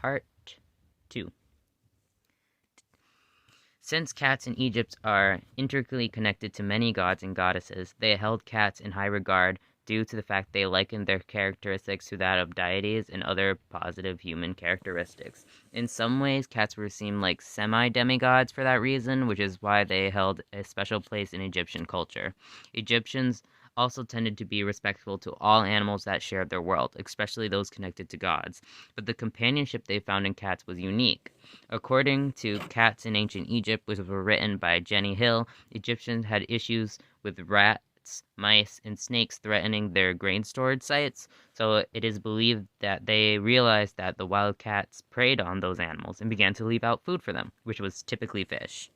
Part 2. Since cats in Egypt are intricately connected to many gods and goddesses, they held cats in high regard due to the fact they likened their characteristics to that of deities and other positive human characteristics. In some ways, cats were seen like semi-demigods for that reason, which is why they held a special place in Egyptian culture. Egyptians also tended to be respectful to all animals that shared their world, especially those connected to gods. But the companionship they found in cats was unique. According to Cats in Ancient Egypt, which were written by Jenny Hill, Egyptians had issues with rats, mice, and snakes threatening their grain storage sites, so it is believed that they realized that the wild cats preyed on those animals and began to leave out food for them, which was typically fish.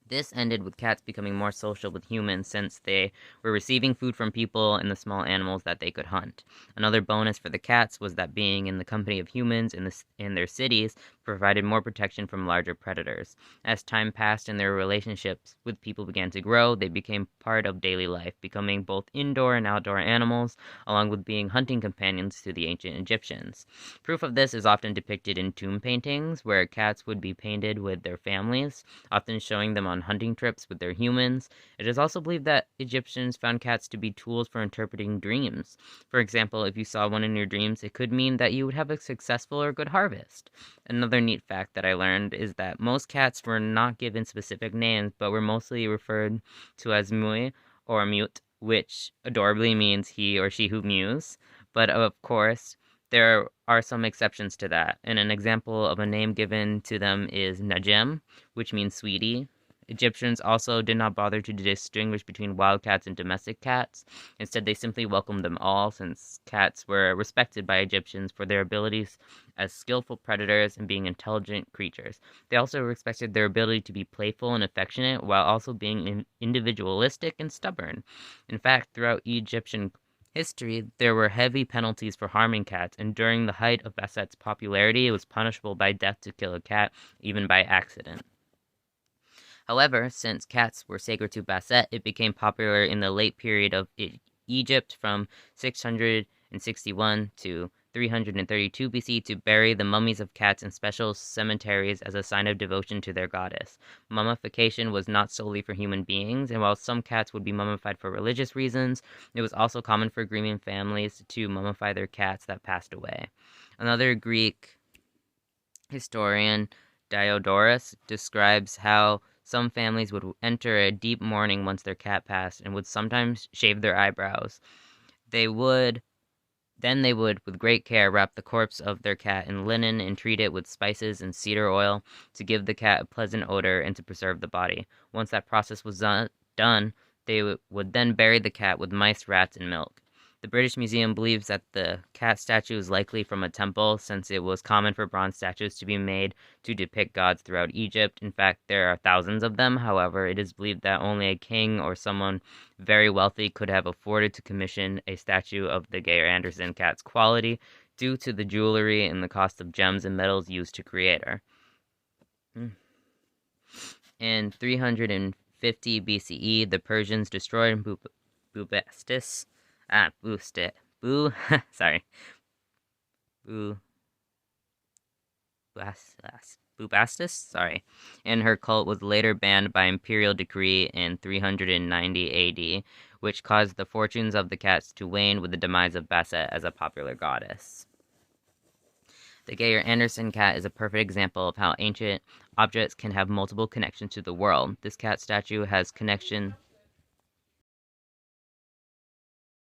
This ended with cats becoming more social with humans since they were receiving food from people and the small animals that they could hunt. Another bonus for the cats was that being in the company of humans in their cities provided more protection from larger predators. As time passed and their relationships with people began to grow, they became part of daily life, becoming both indoor and outdoor animals, along with being hunting companions to the ancient Egyptians. Proof of this is often depicted in tomb paintings, where cats would be painted with their families, often showing them on hunting trips with their humans. It is also believed that Egyptians found cats to be tools for interpreting dreams. For example, if you saw one in your dreams, it could mean that you would have a successful or good harvest. Another neat fact that I learned is that most cats were not given specific names, but were mostly referred to as Mui or Mute, which adorably means he or she who mews. But of course, there are some exceptions to that, and an example of a name given to them is Najem, which means sweetie. Egyptians also did not bother to distinguish between wild cats and domestic cats. Instead, they simply welcomed them all, since cats were respected by Egyptians for their abilities as skillful predators and being intelligent creatures. They also respected their ability to be playful and affectionate while also being individualistic and stubborn. In fact, throughout Egyptian history, there were heavy penalties for harming cats, and during the height of Basset's popularity, it was punishable by death to kill a cat, even by accident. However, since cats were sacred to Basset, it became popular in the late period of Egypt from 661 to 332 BC to bury the mummies of cats in special cemeteries as a sign of devotion to their goddess. Mummification was not solely for human beings, and while some cats would be mummified for religious reasons, it was also common for grieving families to mummify their cats that passed away. Another Greek historian, Diodorus, describes how some families would enter a deep mourning once their cat passed and would sometimes shave their eyebrows. They would, with great care, wrap the corpse of their cat in linen and treat it with spices and cedar oil to give the cat a pleasant odor and to preserve the body. Once that process was done, they would then bury the cat with mice, rats, and milk. The British Museum believes that the cat statue is likely from a temple, since it was common for bronze statues to be made to depict gods throughout Egypt. In fact, there are thousands of them. However, it is believed that only a king or someone very wealthy could have afforded to commission a statue of the Geyer Anderson cat's quality due to the jewelry and the cost of gems and metals used to create her. In 350 BCE, the Persians destroyed Bubastis. Bubastis, and her cult was later banned by imperial decree in 390 AD, which caused the fortunes of the cats to wane with the demise of Basset as a popular goddess. The Geyer Anderson cat is a perfect example of how ancient objects can have multiple connections to the world. This cat statue has connection